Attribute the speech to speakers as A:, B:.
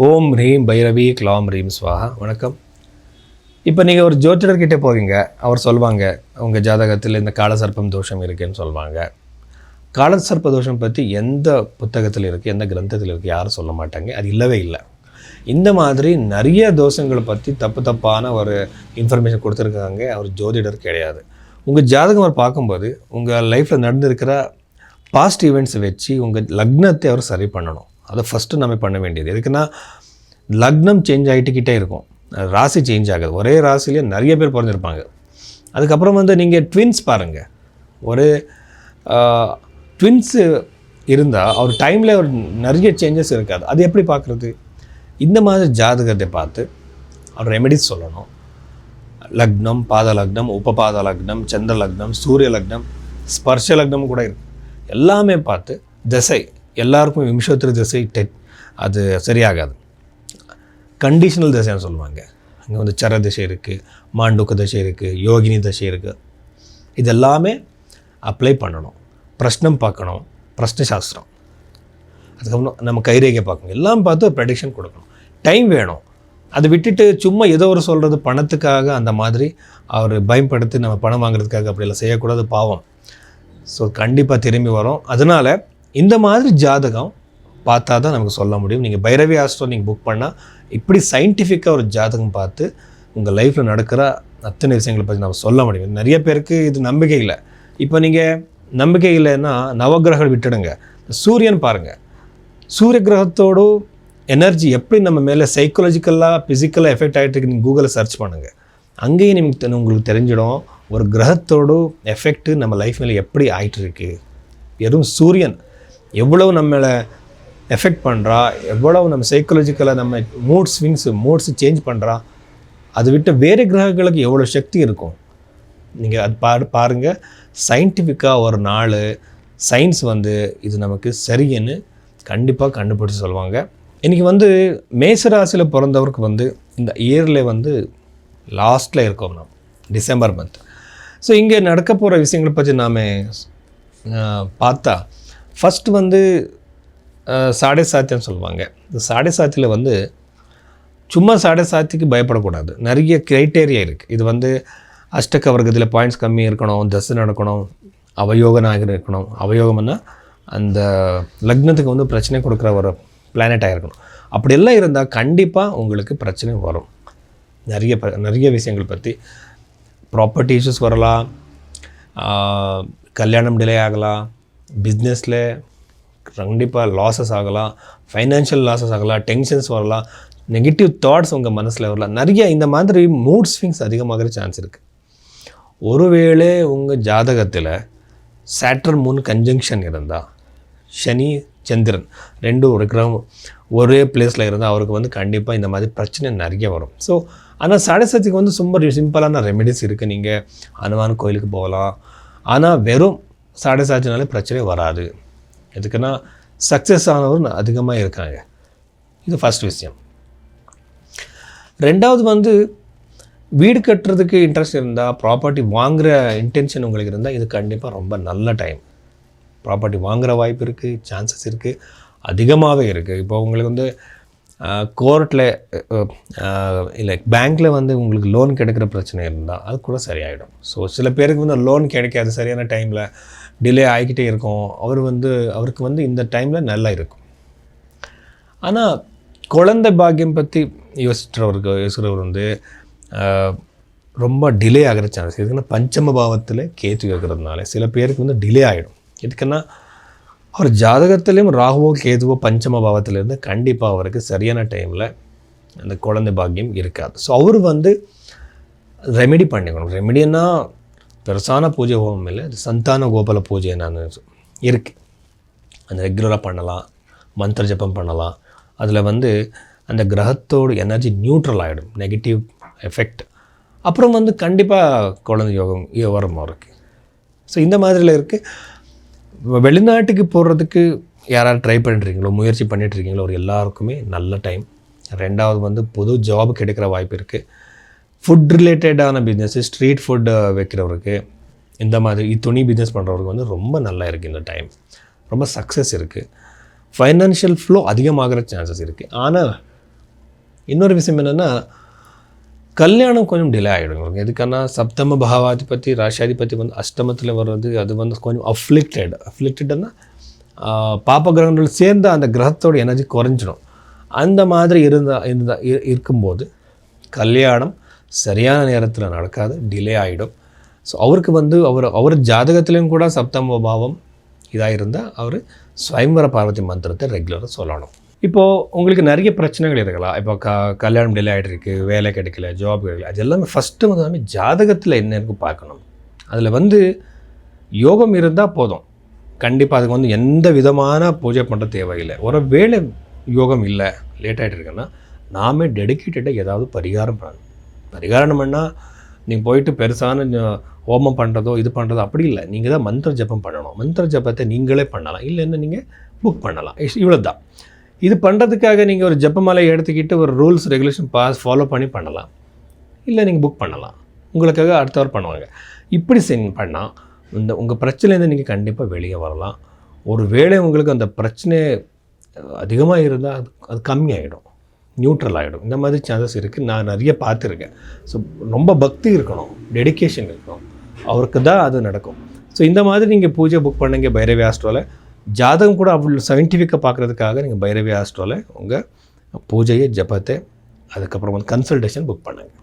A: ஓம் ஹ்ரீம் பைரவி க்ளாம் ஹ்ரீம் ஸ்வாஹா. வணக்கம். இப்போ நீங்கள் ஒரு ஜோதிடர்கிட்ட போவீங்க, அவர் சொல்லுவாங்க உங்கள் ஜாதகத்தில் இந்த காலசர்ப்பம் தோஷம் இருக்குதுன்னு சொல்லுவாங்க. காலசர்ப்ப தோஷம் பற்றி எந்த புத்தகத்தில் இருக்குது, எந்த கிரந்தத்தில் இருக்குது, யாரும் சொல்ல மாட்டாங்க. அது இல்லவே இல்லை. இந்த மாதிரி நிறைய தோஷங்களை பற்றி தப்பான ஒரு இன்ஃபர்மேஷன் கொடுத்துருக்காங்க. அவர் ஜோதிடர் கிடையாது. உங்கள் ஜாதகம் அவர் பார்க்கும்போது உங்கள் லைஃப்பில் நடந்திருக்கிற பாஸ்ட் ஈவெண்ட்ஸை வச்சு உங்கள் லக்னத்தை அவர் சரி பண்ணணும். அதை ஃபஸ்ட்டு நம்ம பண்ண வேண்டியது. எதுக்குன்னா லக்னம் சேஞ்ச் ஆகிட்டுக்கிட்டே இருக்கும், ராசி சேஞ்ச் ஆகுது. ஒரே ராசிலேயே நிறைய பேர் பிறந்திருப்பாங்க. அதுக்கப்புறம் நீங்கள் ட்வின்ஸ் பாருங்கள். ஒரு ட்வின்ஸு இருந்தால் அவர் டைமில் ஒரு நிறைய சேஞ்சஸ் இருக்காது. அது எப்படி பார்க்குறது? இந்த மாதிரி ஜாதகத்தை பார்த்து அவர் ரெமெடிஸ் சொல்லணும். லக்னம், பாத லக்னம், உபபாத லக்னம், சந்திர லக்னம், சூரிய லக்னம், ஸ்பர்ஷ லக்னம் கூட இருக்குது. எல்லாமே பார்த்து திசை எல்லாருக்கும் விம்சோத்திர திசை அது சரியாகாது. கண்டிஷனல் திசைன்னு சொல்லுவாங்க. அங்கே சர திசை இருக்குது, மாண்டுக்க திசை இருக்குது, யோகினி திசை இருக்குது. இதெல்லாமே அப்ளை பண்ணணும். பிரஷ்னம் பார்க்கணும், பிரஷ்ன சாஸ்திரம். அதுக்கப்புறம் நம்ம கைரேகை பார்க்கணும். எல்லாம் பார்த்து ஒரு ப்ரெடிக்ஷன் கொடுக்கணும். டைம் வேணும். அதை விட்டுட்டு சும்மா ஏதோ ஒரு சொல்கிறது பணத்துக்காக அந்த மாதிரி அவர் பயன்படுத்தி நம்ம பணம் வாங்குறதுக்காக அப்படியெல்லாம் செய்யக்கூடாது, பாவம். ஸோ கண்டிப்பாக திரும்பி வரும். அதனால் இந்த மாதிரி ஜாதகம் பார்த்தா தான் நமக்கு சொல்ல முடியும். நீங்கள் பைரவி ஆஸ்ட்ரோ நீங்கள் புக் பண்ணால் இப்படி சயின்டிஃபிக்காக ஒரு ஜாதகம் பார்த்து உங்கள் லைஃப்பில் நடக்கிற அத்தனை விஷயங்களை பற்றி நம்ம சொல்ல முடியும். நிறைய பேருக்கு இது நம்பிக்கை இல்லை. இப்போ நீங்கள் நம்பிக்கை இல்லைன்னா நவகிரகங்கள் விட்டுடுங்க. சூரியன் பாருங்கள். சூரிய கிரகத்தோடு எனர்ஜி எப்படி நம்ம மேலே சைக்காலஜிக்கலாக ஃபிசிக்கலாக எஃபெக்ட் ஆகிட்டு இருக்கு, நீங்கள் கூகுளில் சர்ச் பண்ணுங்கள். அங்கேயும் உங்களுக்கு தெரிஞ்சிடும் ஒரு கிரகத்தோடு எஃபெக்ட்டு நம்ம லைஃப் மேலே எப்படி ஆகிட்டுருக்கு. வெறும் சூரியன் எவ்வளவு நம்மளை எஃபெக்ட் பண்ணுறா, எவ்வளவு நம்ம சைக்காலஜிக்கலாக நம்ம மூட்ஸ் சேஞ்ச் பண்ணுறா. அதை விட்டு வேறு கிரகங்களுக்கு எவ்வளோ சக்தி இருக்கும். நீங்கள் அது பாருங்கள். சயின்டிஃபிக்காக ஒரு நாள் சயின்ஸ் இது நமக்கு சரின்னு கண்டிப்பாக கண்டுபிடிச்சி சொல்லுவாங்க. இன்றைக்கி மேசராசியில் பிறந்தவருக்கு இந்த இயரில் லாஸ்ட்டில் இருக்கோம் நம்ம, டிசம்பர் மந்த். ஸோ இங்கே நடக்க போகிற விஷயங்களை பற்றி நாம் பார்த்தா ஃபஸ்ட்டு சாடை சாத்தியம்னு சொல்லுவாங்க. இந்த சாடை சாத்தியில் சும்மா சாடை சாத்திக்கு பயப்படக்கூடாது. நிறைய க்ரைட்டேரியா இருக்குது. இது அஷ்டக வர்க்கத்தில் பாயிண்ட்ஸ் கம்மி இருக்கணும், தசை நடக்கணும், அவயோகனாக இருக்கணும். அவயோகம்னா அந்த லக்னத்துக்கு பிரச்சனை கொடுக்குற ஒரு பிளானட்டாக இருக்கணும். அப்படியெல்லாம் இருந்தால் கண்டிப்பாக உங்களுக்கு பிரச்சனை வரும். நிறைய விஷயங்கள் பற்றி ப்ராப்பர்ட்டி இஷ்யூஸ் வரலாம், கல்யாணம் டிலே ஆகலாம், பிஸ்னஸில் கண்டிப்பாக லாஸஸ் ஆகலாம், ஃபைனான்ஷியல் லாஸஸ் ஆகலாம், டென்ஷன்ஸ் வரலாம், நெகட்டிவ் தாட்ஸ் உங்கள் மனசில் வரலாம். நிறைய இந்த மாதிரி மூட் ஸ்விங்ஸ் அதிகமாகிற சான்ஸ் இருக்குது. ஒருவேளை உங்கள் ஜாதகத்தில் சாட்டர்ன் மூன் கன்ஜங்ஷன் இருந்தால், சனி சந்திரன் ரெண்டு ஒரு கிரகம் ஒரே பிளேஸில் இருந்தால் அவருக்கு கண்டிப்பாக இந்த மாதிரி பிரச்சனை நிறைய வரும். ஸோ ஆனால் சாடசத்துக்கு ரொம்ப சிம்பிளான ரெமெடிஸ் இருக்குது. நீங்கள் ஹனுமான் கோயிலுக்கு போகலாம். ஆனால் வெறும் சாடசாச்சினாலே பிரச்சனை வராது. எதுக்குன்னா சக்ஸஸ் ஆனவர் அதிகமாக இருக்காங்க. இது ஃபஸ்ட் விஷயம். ரெண்டாவது வீடு கட்டுறதுக்கு இன்ட்ரெஸ்ட் இருந்தால், ப்ராப்பர்ட்டி வாங்குகிற இன்டென்ஷன் உங்களுக்கு இருந்தால், இது கண்டிப்பாக ரொம்ப நல்ல டைம். ப்ராப்பர்ட்டி வாங்குகிற வாய்ப்பு இருக்குது, சான்சஸ் இருக்குது, அதிகமாகவே இருக்குது. இப்போ உங்களுக்கு கோர்ட்டில் இல்லை பேங்க்கில் உங்களுக்கு லோன் கிடைக்கிற பிரச்சனை இருந்தால் அது கூட சரியாயிடும். ஸோ சில பேருக்கு லோன் கிடைக்காது, சரியான டைமில் டிலே ஆகிக்கிட்டே இருக்கும். அவருக்கு இந்த டைமில் நல்லா இருக்கும். ஆனால் குழந்தை பாக்கியம் பற்றி யோசிக்கிறவர் ரொம்ப டிலே ஆகிற சான்ஸ் இருக்குன்னா, பஞ்சம பாவத்தில் கேத்து வைக்கிறதுனால சில பேருக்கு டிலே ஆகிடும். எதுக்குன்னா அவர் ஜாதகத்திலையும் ராகுவோ கேதுவோ பஞ்சம பாவத்தில் இருந்து கண்டிப்பாக அவருக்கு சரியான டைமில் அந்த குழந்தை பாக்கியம் இருக்காது. ஸோ அவர் ரெமெடி பண்ணிக்கணும். ரெமெடின்னா பெருசான பூஜை ஹோமம் இல்லை, சந்தான கோபால பூஜை என்னன்னு இருக்குது. அந்த ரெகுலராக பண்ணலாம், மந்திர ஜபம் பண்ணலாம். அதில் அந்த கிரகத்தோடு எனர்ஜி நியூட்ரல் ஆகிடும், நெகட்டிவ் எஃபெக்ட். அப்புறம் கண்டிப்பாக குழந்தை யோகம் வரும் அவருக்கு. ஸோ இந்த மாதிரியில் இருக்குது. வெளிநாட்டுக்கு போகிறதுக்கு யாராவது ட்ரை பண்ணிட்டுருக்கீங்களோ, முயற்சி பண்ணிட்டுருக்கீங்களோ, ஒரு எல்லாருக்குமே நல்ல டைம். ரெண்டாவது புது ஜாப் கிடைக்கிற வாய்ப்பு இருக்குது. ஃபுட் ரிலேட்டடான பிஸ்னஸ்ஸு, ஸ்ட்ரீட் ஃபுட்டு வைக்கிறவருக்கு, இந்த மாதிரி துணி பிஸ்னஸ் பண்ணுறவருக்கு ரொம்ப நல்லா இருக்குது இந்த டைம். ரொம்ப சக்ஸஸ் இருக்குது. ஃபைனான்ஷியல் ஃப்ளோ அதிகமாகிற சான்சஸ் இருக்குது. ஆனால் இன்னொரு விஷயம் என்னென்னா கல்யாணம் கொஞ்சம் டிலே ஆகிடும். எதுக்குன்னா சப்தம பாவாதிபதி ராசியாதிபதி வந்து அஷ்டமத்தில் வர்றது, அது வந்து கொஞ்சம் அஃப்ளிக்டட்னா பாப்ப கிரகங்கள் சேர்ந்து அந்த கிரகத்தோட எனர்ஜி குறைஞ்சிடும். அந்த மாதிரி இருக்கும்போது கல்யாணம் சரியான நேரத்தில் நடக்காது, டிலே ஆகிடும். ஸோ அவருக்கு வந்து அவர் ஜாதகத்திலையும் கூட சப்தம பாவம் இதாக இருந்தால் அவர் ஸ்வயம்வர பார்வதி மந்திரத்தை ரெகுலராக சொல்லணும். இப்போது உங்களுக்கு நிறைய பிரச்சனைகள் இருக்கலாம். இப்போ கல்யாணம் டிலே ஆகிட்டுருக்கு, வேலை கிடைக்கல, ஜாப் கிடைக்கல, அது எல்லாமே ஃபஸ்ட்டு வந்து ஜாதகத்தில் என்னன்னு பார்க்கணும். அதில் வந்து யோகம் இருந்தால் போதும், கண்டிப்பாக அதுக்கு வந்து எந்த விதமான பூஜை பண்ணுற தேவையில்லை. ஒரு வேலை யோகம் இல்லை, லேட் ஆகிட்டு இருக்குன்னா நாமே டெடிக்கேட்டடாக ஏதாவது பரிகாரம் பண்ணணும். பரிகாரம் பண்ணால் நீங்கள் போயிட்டு பெருசான ஹோமம் பண்ணுறதோ இது பண்ணுறதோ அப்படி இல்லை. நீங்கள் தான் மந்திர ஜபம் பண்ணணும். மந்திர ஜபத்தை நீங்களே பண்ணலாம், இல்லைன்னா நீங்கள் புக் பண்ணலாம். இவ்வளோ தான். இது பண்ணுறதுக்காக நீங்கள் ஒரு ஜபமாலை எடுத்துக்கிட்டு ஒரு ரூல்ஸ் ரெகுலேஷன் ஃபாலோ பண்ணலாம், இல்லை நீங்கள் புக் பண்ணலாம், உங்களுக்காக அடுத்தவர் பண்ணுவாங்க. இப்படி பண்ணால் உங்கள் பிரச்சனைலேருந்து நீங்கள் கண்டிப்பாக வெளியே வரலாம். ஒரு வேளை உங்களுக்கு அந்த பிரச்சனை அதிகமாக இருந்தால் அது கம்மியாகிடும், நியூட்ரல் ஆகிடும். இந்த மாதிரி சான்சஸ் இருக்குது, நான் நிறைய பார்த்துருக்கேன். ஸோ ரொம்ப பக்தி இருக்கணும், டெடிக்கேஷன் இருக்கணும், அவருக்கு தான் அது நடக்கும். ஸோ இந்த மாதிரி நீங்கள் பூஜை புக் பண்ணுங்க பைரவி ஆஸ்ட்ரோவில். ஜாதகம் கூட அவ்வளோ சயின்டிஃபிக்காக பார்க்குறதுக்காக நீங்கள் பைரவி ஆஸ்ட்ரோவில் உங்கள் பூஜையை ஜபத்தை அதுக்கப்புறம் வந்து கன்சல்டேஷன் புக் பண்ணுங்கள்.